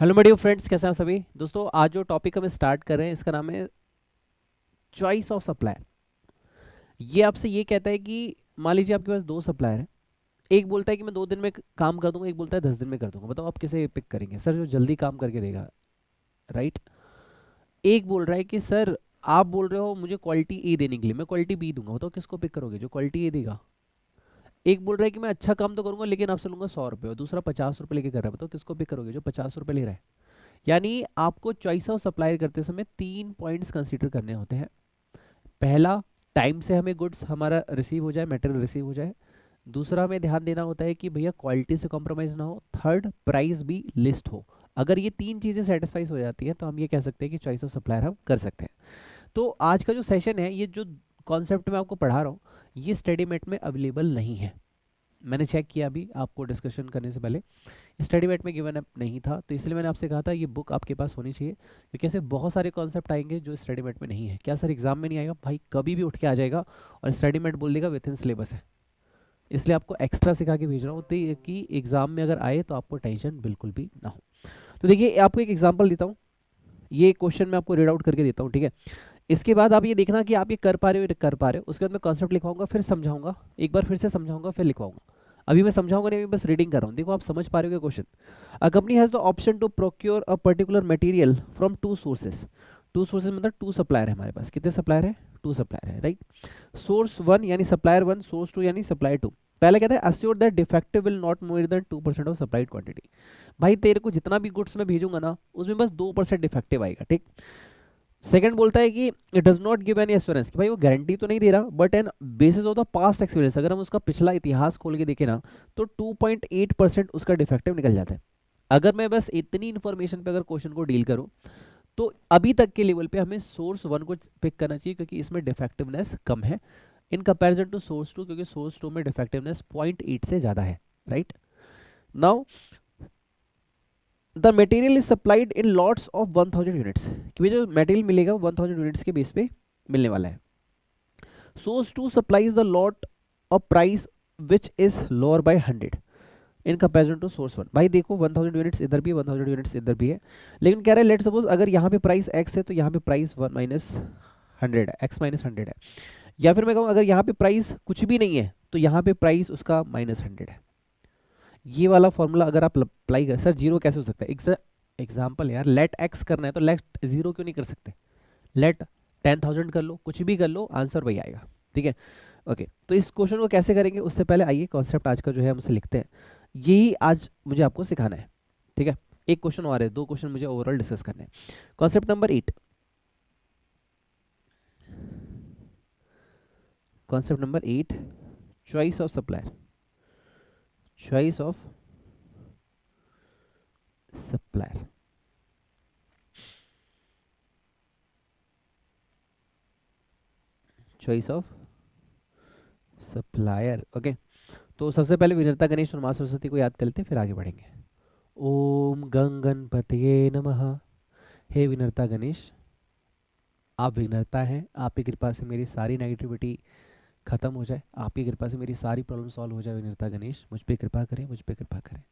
Hello मेडियो friends, कैसे हैं आप सभी दोस्तों। आज जो टॉपिक हम स्टार्ट कर रहे हैं इसका नाम है चॉइस ऑफ सप्लायर। ये आपसे ये कहता है कि मान लीजिए आपके पास दो सप्लायर हैं। एक बोलता है कि मैं 2 दिन में काम कर दूंगा, एक बोलता है 10 दिन में कर दूंगा। बताओ आप किसे पिक करेंगे? सर जो जल्दी काम करके देगा, राइट। एक बोल रहा है कि सर आप बोल रहे हो मुझे क्वालिटी ए देने के लिए, मैं क्वालिटी बी दूंगा। बताओ किसको पिक करोगे? जो क्वालिटी ए देगा। एक बोल रहा है कि मैं अच्छा काम तो करूंगा लेकिन आपसे लूंगा 100 रुपये, और दूसरा 50 रुपये लेके कर रहा है। बताओ किसको पिक करोगे? जो 50 रुपये ले रहा है। यानी आपको चॉइस ऑफ सप्लायर करते समय 3 पॉइंट्स कंसीडर करने होते हैं। पहला, टाइम से हमें गुड्स हमारा रिसीव हो जाए, मटेरियल रिसीव हो जाए। दूसरा, हमें ध्यान देना होता है कि भैया क्वालिटी से कॉम्प्रोमाइज़ ना हो। थर्ड, प्राइस भी लिस्ट हो। अगर ये 3 चीज़ें सेटिस्फाइज हो जाती हैं तो हम ये कह सकते हैं कि चॉइस ऑफ सप्लायर हम कर सकते हैं। तो आज का जो सेशन है, ये जो कॉन्सेप्ट मैं आपको पढ़ा रहा हूँ, ये स्टडी मेट में अवेलेबल नहीं है। मैंने चेक किया अभी आपको डिस्कशन करने से पहले, स्टडी मेट में गिवन अप नहीं था। तो इसलिए मैंने आपसे कहा था ये बुक आपके पास होनी चाहिए, क्योंकि ऐसे बहुत सारे कॉन्सेप्ट आएंगे जो स्टडी मेट में नहीं है। क्या सर एग्जाम में नहीं आएगा? भाई कभी भी उठ के आ जाएगा और स्टडी मेट बोल देगा विद इन सिलेबस है। इसलिए आपको एक्स्ट्रा सिखा के भेज रहा हूँ कि एग्जाम में अगर आए तो आपको टेंशन बिल्कुल भी ना हो। तो देखिए आपको एक एग्जाम्पल देता हूँ। ये क्वेश्चन मैं आपको रीड आउट करके देता हूँ, ठीक है। इसके बाद आप ये देखना कि आप ये कर पा रहे हो या कर पा रहे हो। उसके बाद मैं कॉन्सेप्ट लिखवाऊंगा, फिर समझाऊंगा, एक बार फिर से समझाऊंगा, फिर लिखवाऊंगा। अभी मैं समझाऊंगा नहीं, अभी बस रीडिंग कर रहा हूँ। देखो आप समझ पा रहे हो question. A company has the option to procure a particular material from 2 sources. 2 sources मतलब 2 सप्लायर है हमारे पास। कितने सप्लायर है? 2 सप्लायर है, राइट। सोर्स 1 यानी सप्लायर 1, सोर्स 2 यानी सप्लायर 2। पहले कहता है assure that defective will not more than 2% of supplied quantity. भाई तेरे को जितना भी गुड्स मैं भेजूंगा ना, उसमें बस 2% डिफेक्टिव आएगा, ठीक। सेकंड बोलता है कि it does not give any assurance, कि भाई वो गारंटी तो नहीं दे रहा, but on basis of the past experience, अगर हम उसका पिछला इतिहास खोल के देखें ना, तो 2.8% उसका डिफेक्टिव निकल जाता है। अगर मैं बस इतनी इन्फॉर्मेशन पे अगर क्वेश्चन को डील करूं, तो अभी तक के लेवल पे हमें सोर्स 1 को पिक करना चाहिए, क्योंकि इसमें डिफेक्टिवनेस कम है इन कंपैरिजन टू सोर्स 2, क्योंकि सोर्स 2 में डिफेक्टिवनेस 0.8 से ज़्यादा है, right. Now the material is supplied in lots of 1000 units, कि भाई जो मटेरियल मिलेगा वो 1000 यूनिट्स के बेस पे मिलने वाला है। Source 2 supplies the lot of price which is lower by 100 in comparison to source 1। भाई देखो 1000 यूनिट्स इधर भी है, 1000 यूनिट्स इधर भी है, लेकिन कह रहे हैं लेट सपोज अगर यहाँ पे प्राइस एक्स है तो यहाँ पे प्राइस 1 माइनस 100 है, एक्स माइनस 100 है। या फिर मैं कहूँ अगर यहाँ पे प्राइस कुछ भी नहीं है तो यहाँ पे प्राइस उसका -100 है। ये वाला फॉर्मूला अगर आप अप्लाई कर, सर जीरो कैसे हो सकता है? एग्जाम्पल यार, लेट एक्स करना है तो लेट जीरो क्यों नहीं कर सकते? लेट 10,000 कर लो, कुछ भी कर लो, आंसर वही आएगा, ठीक है। ओके, तो इस क्वेश्चन को कैसे करेंगे उससे पहले आइए कॉन्सेप्ट आज का जो है हम उसे लिखते हैं। यही आज मुझे आपको सिखाना है, ठीक है। एक क्वेश्चन और है, 2 क्वेश्चन मुझे ओवरऑल डिस्कस करने हैं। Concept number 8। Concept number 8, choice of supplier. Choice of supplier. Choice of supplier, okay. तो सबसे पहले विनर्ता गणेश और माँ सरस्वती को याद कर लेते हैं, फिर आगे बढ़ेंगे। ओम गंग गणपतये नमः। हे विनर्ता गणेश, आप विघ्नता हैं, आपकी कृपा से मेरी सारी नेगेटिविटी खत्म हो जाए, आपकी कृपा से मेरी सारी प्रॉब्लम सॉल्व हो जाए। विनर्ता गणेश मुझ पे कृपा करें, मुझ पे कृपा करें।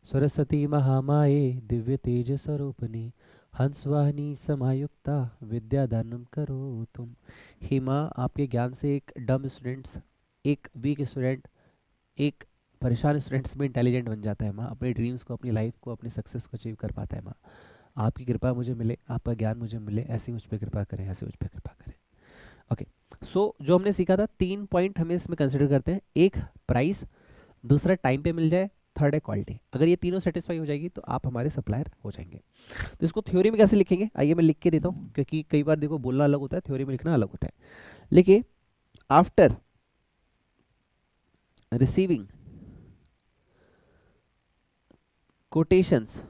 सरस्वती महामाये दिव्य तेज स्वरूपिणी, हंसवाहिनी समायुक्ता विद्या दानम करो तुम। हे माँ, आपके ज्ञान से एक डम स्टूडेंट्स, एक वीक स्टूडेंट, एक परेशान स्टूडेंट्स में इंटेलिजेंट बन जाता है माँ, अपने ड्रीम्स को, अपनी लाइफ को, अपनी सक्सेस को अचीव कर पाता है माँ। आपकी कृपा मुझे मिले, आपका ज्ञान मुझे मिले, ऐसी मुझ पर कृपा करें, ऐसे मुझ पर कृपा करें। ओके, सो जो हमने सीखा था 3 पॉइंट हमें इसमें कंसिडर करते हैं। एक, प्राइस। दूसरा, टाइम पे मिल जाए। थर्ड है क्वालिटी। अगर ये तीनों सेटिस्फाई हो जाएगी तो आप हमारे सप्लायर हो जाएंगे। तो इसको थ्योरी में कैसे लिखेंगे, आइए मैं लिख के देता हूँ, क्योंकि कई बार देखो बोलना अलग होता है, थ्योरी में लिखना अलग होता है। लिखिए, after receiving quotations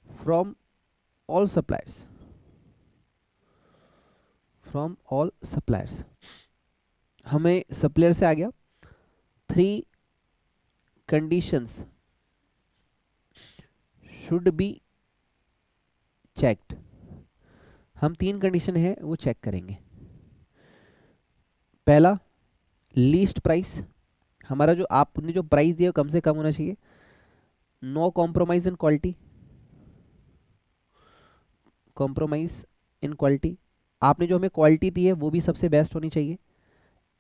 from all suppliers, हमें सप्लायर से आ गया। 3 conditions शुड बी चेक्ड। हम 3 कंडीशन है वो चेक करेंगे। पहला, लीस्ट प्राइस, हमारा जो आपने जो प्राइस दिया कम से कम होना चाहिए, no compromise in quality, compromise in quality, आपने जो हमें क्वालिटी दी है वो भी सबसे बेस्ट होनी चाहिए।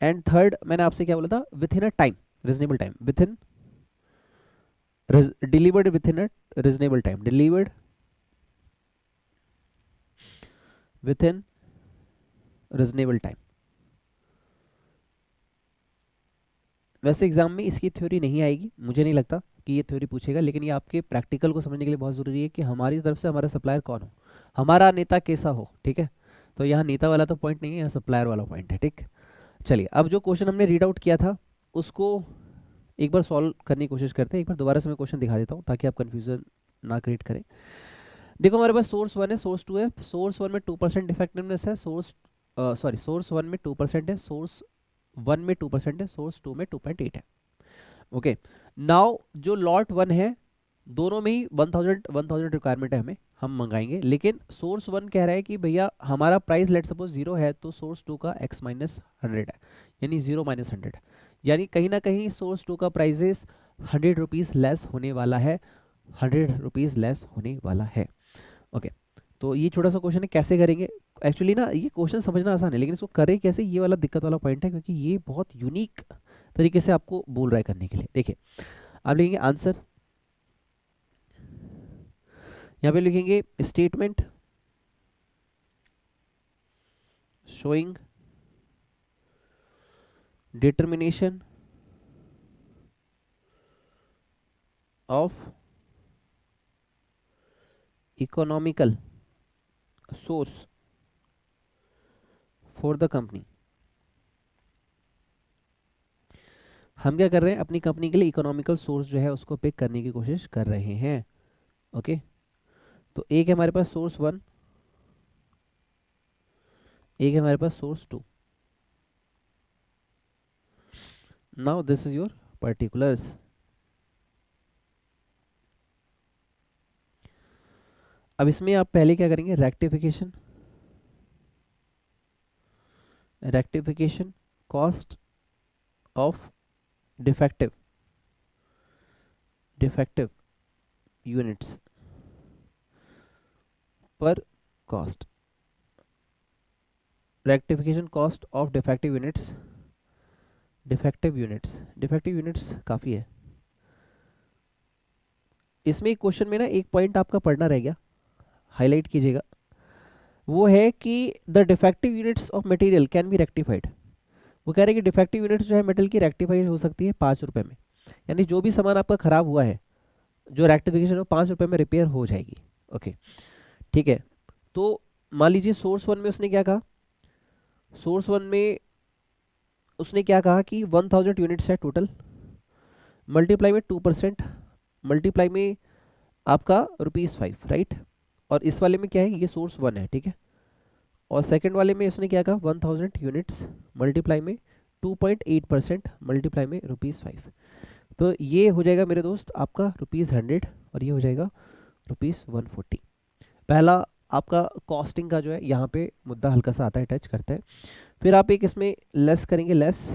एंड थर्ड मैंने आपसे क्या बोला था, with in a time, reasonable time, with in delivered with in a reasonable time, delivered with in reasonable time. वैसे एग्जाम में इसकी थ्योरी नहीं आएगी, मुझे नहीं लगता कि ये थ्योरी पूछेगा, लेकिन ये आपके प्रैक्टिकल को समझने के लिए बहुत ज़रूरी है कि हमारी तरफ से हमारा सप्लायर कौन हो, हमारा नेता कैसा हो, ठीक है। तो यहाँ नेता वाला तो पॉइंट नहीं है, यहाँ सप्लायर वाला पॉइंट है, ठीक। चलिए अब जो क्वेश्चन हमने रीड आउट किया था उसको एक बार सॉल्व करने की कोशिश करते हैं। एक बार दोबारा से मैं क्वेश्चन दिखा देता हूँ ताकि आप कंफ्यूजन ना क्रिएट करें। देखो हमारे पास सोर्स 1 है, सोर्स 2 है, सोर्स 1 में 2% इफेक्टिवनेस है, सोर्स 1 में 2% है, सोर्स 1 में 2% है, सोर्स 2 में 2.8 है। ओके, नाउ जो लॉट 1 है दोनों में ही 1000 रिक्वायरमेंट है हमें, हम मंगाएंगे, लेकिन सोर्स 1 कह रहा है कि भैया हमारा प्राइस लेट सपोज 0 है, तो सोर्स 2 का x माइनस 100 है, यानी 0 माइनस 100, यानी कहीं ना कहीं सोर्स 2 का प्राइजेस 100 रुपीज़ लेस होने वाला है, 100 रुपीज़ लेस होने वाला है। ओके, तो ये छोटा सा क्वेश्चन है, कैसे करेंगे। एक्चुअली ना ये क्वेश्चन समझना आसान है, लेकिन इसको करें कैसे, ये वाला दिक्कत वाला पॉइंट है, क्योंकि ये बहुत यूनिक तरीके से आपको बोल रहा है करने के लिए। देखिए आप लिखेंगे आंसर, यहाँ पे लिखेंगे statement showing determination of economical source for the company. हम क्या कर रहे हैं, अपनी कंपनी के लिए इकोनॉमिकल सोर्स जो है उसको पिक करने की कोशिश कर रहे हैं। ओके, तो एक है हमारे पास सोर्स 1, एक है हमारे पास source 2। Now this is your particulars. अब इसमें आप पहले क्या करेंगे, rectification, rectification cost of defective defective units पर cost, rectification cost of defective units, defective units काफ़ी है। इसमें क्वेश्चन में ना एक पॉइंट आपका पढ़ना रह गया, हाईलाइट कीजिएगा, वो है कि the defective units of material can be rectified. वो कह रहे हैं कि डिफेक्टिव यूनिट्स जो है मेटल की रेक्टिफाइड हो सकती है 5 रुपये में, यानी जो भी सामान आपका खराब हुआ है जो रेक्टिफिकेशन हो 5 रुपये में रिपेयर हो जाएगी। ओके ठीक है, तो मान लीजिए सोर्स 1 में उसने क्या कहा, सोर्स 1 में उसने क्या कहा कि 1000 यूनिट्स है टोटल, मल्टीप्लाई में 2%, मल्टीप्लाई में आपका ₹5, राइट। और इस वाले में क्या है, ये सोर्स 1 है, ठीक है। और सेकंड वाले में उसने क्या कहा, 1000 यूनिट्स मल्टीप्लाई में 2.8%, मल्टीप्लाई में ₹5। तो ये हो जाएगा मेरे दोस्त आपका ₹100, और ये हो जाएगा ₹140। पहला आपका कॉस्टिंग का जो है यहाँ पे मुद्दा हल्का सा आता है, टच करता है। फिर आप एक इसमें लेस करेंगे, less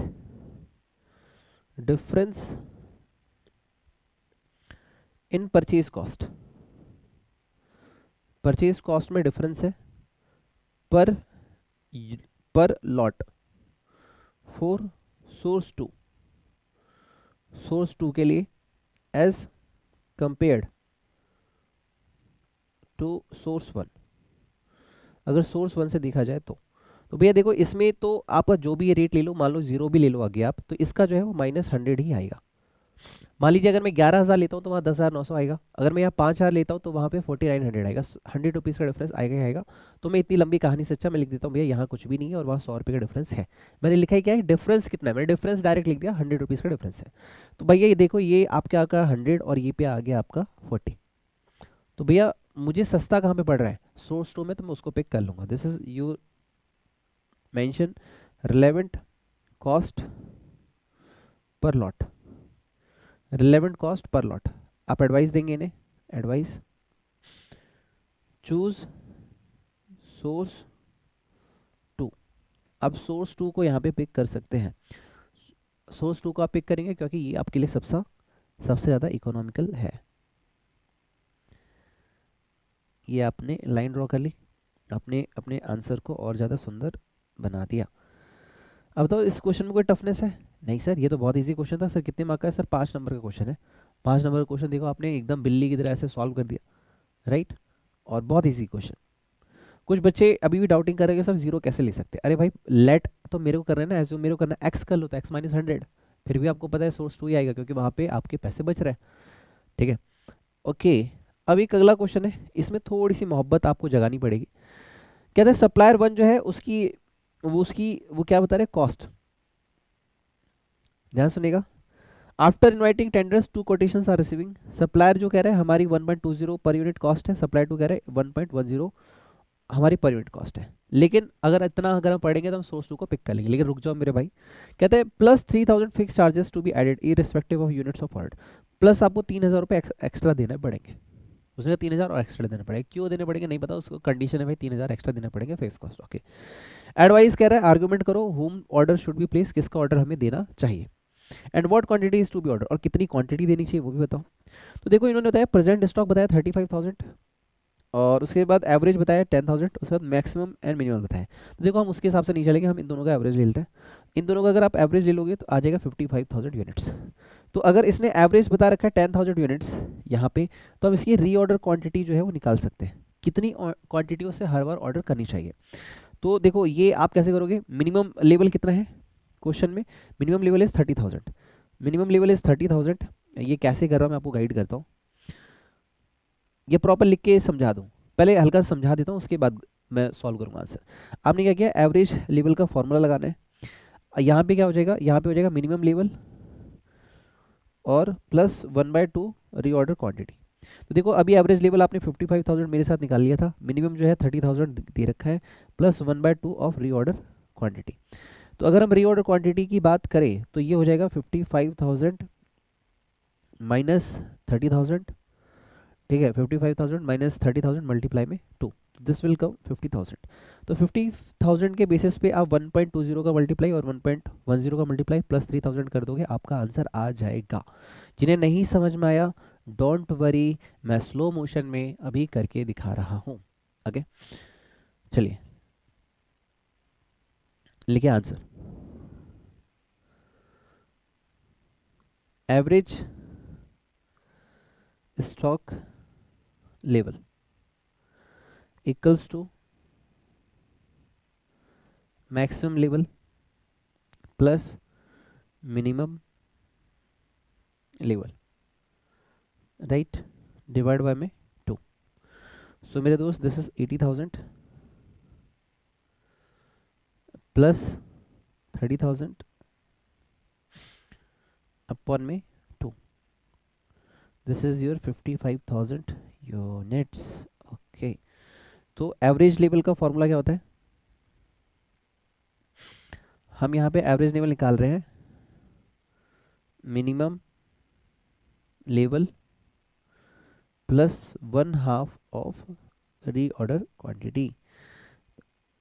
difference in purchase cost, purchase cost में डिफरेंस है पर पर लॉट फॉर सोर्स 2, सोर्स 2 के लिए एज कंपेयर्ड टू सोर्स 1, अगर सोर्स 1 से देखा जाए तो भैया देखो इसमें तो आपका जो भी ये रेट ले लो, मान लो 0 भी ले लो आगे आप, तो इसका जो है वो -100 ही आएगा। मान लीजिए अगर मैं 11,000 लेता हूँ तो वहाँ 10,900 आएगा, अगर मैं यहाँ 5,000 लेता हूँ तो वहाँ पे 4900 आएगा, 100 रुपीज़ का डिफरेंस आएगा ही आएगा। तो मैं इतनी लंबी कहानी से अच्छा मैं लिख देता हूँ भैया यहाँ कुछ भी नहीं है और वहाँ 100 रुपये का डिफरेंस है। मैंने लिखा है क्या है, डिफरेंस कितना है, मैंने डिफरेंस डायरेक्ट लिख दिया, 100 रुपीज़ का डिफरेंस है। तो भैया ये देखो ये आपके आका 100 और ये पे आ गया आपका 40। तो भैया मुझे सस्ता कहाँ पे पड़ रहा है, सोर्स 2 में, तो मैं उसको पिक कर लूँगा। This is you mention relevant cost per lot, relevant cost per lot. आप एडवाइस देंगे इन्हें, एडवाइस चूज सोर्स 2। अब सोर्स 2 को यहाँ पे पिक कर सकते हैं। सोर्स 2 को आप पिक करेंगे क्योंकि ये आपके लिए सबसे ज़्यादा इकोनॉमिकल है। ये आपने लाइन ड्रॉ कर ली, आपने अपने आंसर को और ज़्यादा सुंदर बना दिया। अब तो इस क्वेश्चन में कोई टफनेस है नहीं सर, ये तो बहुत इजी क्वेश्चन था सर। कितने मार्क का है सर? 5 नंबर का क्वेश्चन है। 5 नंबर का क्वेश्चन देखो आपने एकदम बिल्ली की तरह ऐसे सॉल्व कर दिया, राइट। और बहुत इजी क्वेश्चन। कुछ बच्चे अभी भी डाउटिंग करेंगे सर जीरो कैसे ले सकते हैं। अरे भाई लेट तो मेरे को करना है ना, एज्यूम मेरे को करना है, एक्स कर लो तो एक्स माइनस 100, फिर भी आपको पता है सोर्स 2 ही आएगा क्योंकि वहाँ पे आपके पैसे बच रहे हैं, ठीक है। ओके, अब एक अगला क्वेश्चन है, इसमें थोड़ी सी मोहब्बत आपको जगानी पड़ेगी। कहते हैं सप्लायर 1 जो है वो क्या बता रहे, कॉस्ट। ध्यान सुनेगा। After inviting tenders 2 quotations are receiving. Supplier जो कह रहा है हमारी 1.20 पर यूनिट कॉस्ट है, सप्लायर 2 कह रहा है 1.10 हमारी पर यूनिट कॉस्ट है। लेकिन अगर हम पढ़ेंगे तो हम सोर्स 2 को पिक कर लेंगे। लेकिन रुक जाओ मेरे भाई, कहते हैं plus 3000 fix charges to be added irrespective of units of order. Plus आपको 3000 रुपये एक्स्ट्रा देने पड़ेंगे। उसने 3000 और एक्स्ट्रा देने पड़ेंगे, क्यों देने पड़ेंगे नहीं पता, उसको कंडीशन है भाई 3000 एक्स्ट्रा देने पड़ेंगे फिक्स कॉस्ट। ओके, एडवाइस कह रहा है आर्गुमेंट करो whom order should be place, किसका ऑर्डर हमें देना चाहिए, and what quantity is to be order, और कितनी क्वांटिटी देनी चाहिए वो भी बताओ। तो देखो इन्होंने बताया प्रेजेंट स्टॉक बताया 35,000, और उसके बाद एवरेज बताया 10,000, उसके बाद मैक्सिमम एंड मिनिमम बताया। तो देखो हम उसके हिसाब से नहीं चलेंगे, हम इन दोनों का एवरेज ले लेते हैं। इन दोनों का अगर आप एवरेज ले लोगे तो आ जाएगा 55,000 यूनिट्स। तो अगर इसने एवरेज बता रखा है 10,000 यूनिट्स यहाँ पे, तो हम इसकी रीऑर्डर क्वांटिटी जो है वो निकाल सकते हैं, कितनी क्वांटिटी से हर बार ऑर्डर करनी चाहिए। तो देखो ये आप कैसे करोगे, मिनिमम लेवल कितना है क्वेश्चन में, minimum level is 30,000, minimum level is 30,000। ये कैसे कर रहा हूँ मैं आपको गाइड करता हूँ, ये प्रॉपर लिख के समझा दूँ, पहले हल्का सा समझा देता हूँ उसके बाद मैं सॉल्व करूँगा आंसर। आपने क्या किया, एवरेज लेवल का फॉर्मूला लगाना है। यहाँ पे क्या हो जाएगा, यहाँ पे हो जाएगा मिनिमम लेवल और प्लस 1/2 रीऑर्डर क्वांटिटी। तो देखो अभी एवरेज लेवल आपने 55,000 मेरे साथ निकाल लिया था, मिनिमम जो है 30,000 दे रखा है, प्लस 1/2 ऑफ रीऑर्डर क्वांटिटी। तो अगर हम रीऑर्डर क्वांटिटी की बात करें तो ये हो जाएगा 55,000 माइनस 30,000, ठीक है। 55,000 माइनस 30,000 मल्टीप्लाई में 2, दिस विल कम 50,000। तो 50,000 के बेसिस पे आप 1.20 का मल्टीप्लाई और 1.10 का मल्टीप्लाई प्लस 3,000 कर दोगे, आपका आंसर आ जाएगा। जिन्हें नहीं समझ में आया डोंट वरी, मैं स्लो मोशन में अभी करके दिखा रहा हूँ। आगे चलिए लिखिए answer. Average stock level equals to maximum level plus minimum level, right, divide by में 2। सो मेरे दोस्त दिस इज 80,000 प्लस 30,000 अपॉन में 2, this is your 55,000 units. Okay, तो एवरेज लेवल का फॉर्मूला क्या होता है, हम यहाँ पे एवरेज लेवल निकाल रहे हैं, minimum level plus 1/2 of reorder quantity.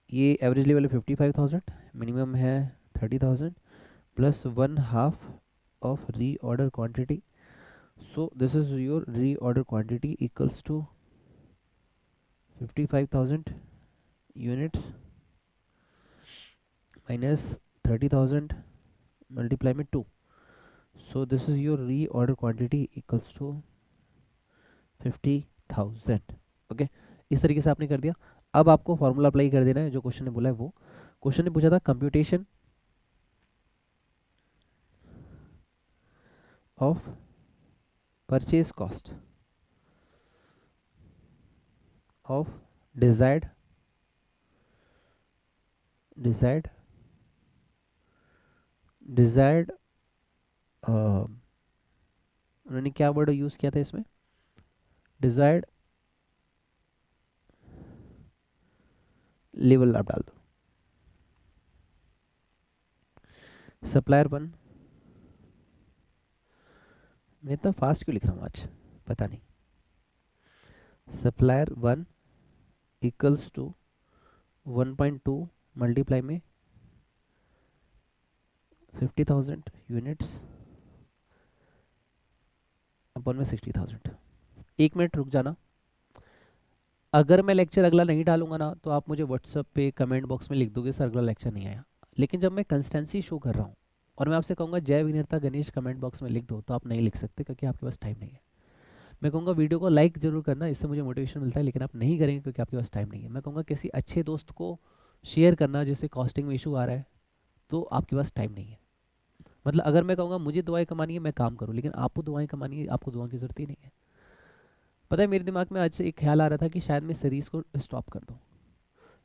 ये एवरेज लेवल है 55,000, मिनिमम है 30,000 plus 1/2 of reorder quantity. So this is your reorder quantity equals to 55,000 units minus 30,000 multiply में 2। So this is your reorder quantity equals to 50,000। Okay, इस तरीके से आपने कर दिया। अब आपको फॉर्मूला अप्लाई कर देना है जो क्वेश्चन ने बोला है वो। क्वेश्चन ने पूछा था computation of purchase cost of desired desired desired उन्होंने क्या वर्ड यूज किया था इसमें, डिजायर्ड लेवल आप डाल दो। सप्लायर 1, मैं इतना फास्ट क्यों लिख रहा हूँ आज पता नहीं। सप्लायर 1 इक्वल्स टू 1.2 मल्टीप्लाई में 50,000 यूनिट्स अपन में 60,000। 1 मिनट रुक जाना। अगर मैं लेक्चर अगला नहीं डालूंगा ना तो आप मुझे व्हाट्सएप पे कमेंट बॉक्स में लिख दोगे सर अगला लेक्चर नहीं आया। लेकिन जब मैं कंसिस्टेंसी शो कर रहा हूँ और मैं आपसे कहूँगा जय विनीता गणेश कमेंट बॉक्स में लिख दो, तो आप नहीं लिख सकते क्योंकि आपके पास टाइम नहीं है। मैं कहूँगा वीडियो को लाइक जरूर करना, इससे मुझे मोटिवेशन मिलता है, लेकिन आप नहीं करेंगे क्योंकि आपके पास टाइम नहीं है। मैं कहूँगा किसी अच्छे दोस्त को शेयर करना जिससे कॉस्टिंग में इशू आ रहा है, तो आपके पास टाइम नहीं है। मतलब अगर मैं कहूँगा मुझे दुआएं कमानी है, मैं काम करूँ, लेकिन आपको दुआएं कमानी है, आपको दुआओं की जरूरत ही नहीं है। पता है मेरे दिमाग में आज एक ख्याल आ रहा था कि शायद मैं सीरीज़ को स्टॉप कर दूँ,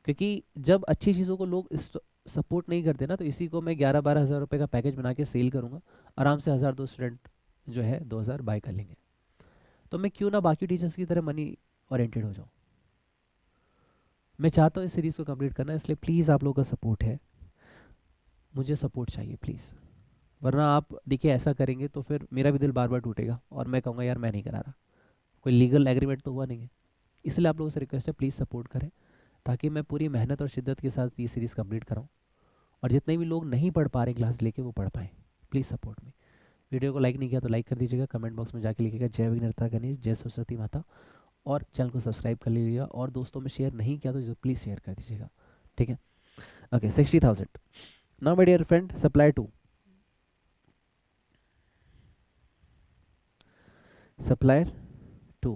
क्योंकि जब अच्छी चीज़ों को लोग सपोर्ट नहीं करते ना, तो इसी को मैं 11-12 हज़ार रुपये का पैकेज बना के सेल करूँगा। आराम से 1,000 2 स्टूडेंट जो है 2,000 बाय कर लेंगे। तो मैं क्यों ना बाकी टीचर्स की तरह मनी ओरिएंटेड हो जाऊँ। मैं चाहता हूँ इस सीरीज़ को कंप्लीट करना, इसलिए प्लीज़ आप लोगों का सपोर्ट है, मुझे सपोर्ट चाहिए प्लीज़। वरना आप देखिए ऐसा करेंगे तो फिर मेरा भी दिल बार बार टूटेगा और मैं कहूँगा यार मैं नहीं करा रहा, कोई लीगल एग्रीमेंट तो हुआ नहीं है। इसलिए आप लोगों से रिक्वेस्ट है, प्लीज़ सपोर्ट करें ताकि मैं पूरी मेहनत और शिद्दत के साथ ये सीरीज़ कंप्लीट कराऊँ और जितने भी लोग नहीं पढ़ पा रहे क्लास लेके वो पढ़ पाएँ। Please support me. वीडियो को लाइक नहीं किया तो लाइक कर दीजिएगा, कमेंट बॉक्स में जाके लिखिएगा जय विघ्नहर्ता गणेश, जय सरस्वती माता, और चैनल को सब्सक्राइब कर लीजिएगा, और दोस्तों में शेयर नहीं किया तो प्लीज़ शेयर कर दीजिएगा, ठीक है। Okay 60,000। Now my dear friend, supply to supplier 2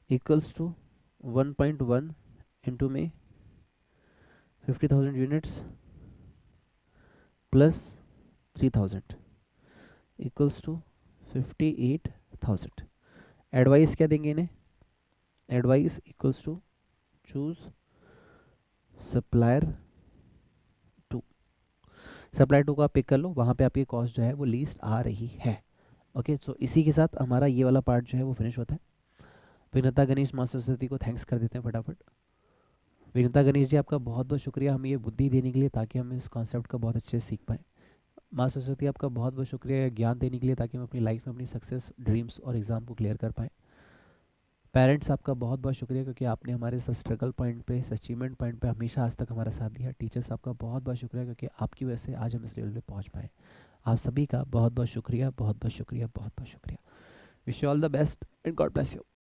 equals to 1.1 into में 50,000 यूनिट्स प्लस 3,000 इक्वल्स टू 58,000। एडवाइस क्या देंगे इन्हें? Advice equals to choose supplier 2। Supplier 2 को आप पिक कर लो, वहाँ पे आपकी कॉस्ट जो है वो लीस्ट आ रही है। ओके सो इसी के साथ हमारा ये वाला पार्ट जो है वो फिनिश होता है। विघ्नता गणेश माँ सरस्वती को थैंक्स कर देते हैं फटाफट। विनीता गणेश जी आपका बहुत बहुत शुक्रिया हमें ये बुद्धि देने के लिए ताकि हम इस कॉन्सेप्ट का बहुत अच्छे से सीख पाएँ। माँ सरस्वती आपका बहुत बहुत शुक्रिया ज्ञान देने के लिए ताकि हम अपनी लाइफ में अपनी सक्सेस, ड्रीम्स और एग्ज़ाम को क्लियर कर पाएँ। पेरेंट्स आपका बहुत बहुत शुक्रिया क्योंकि आपने हमारे इस स्ट्रगल पॉइंट पे, इस अचीवमेंट पॉइंट पे हमेशा आज तक हमारा साथ दिया। टीचर्स आपका बहुत बहुत शुक्रिया क्योंकि आपकी वजह से आज हम इस लेवल पे पहुँच पाए। आप सभी का बहुत बहुत शुक्रिया, बहुत बहुत शुक्रिया, बहुत बहुत शुक्रिया। Wish you all the best and God bless you.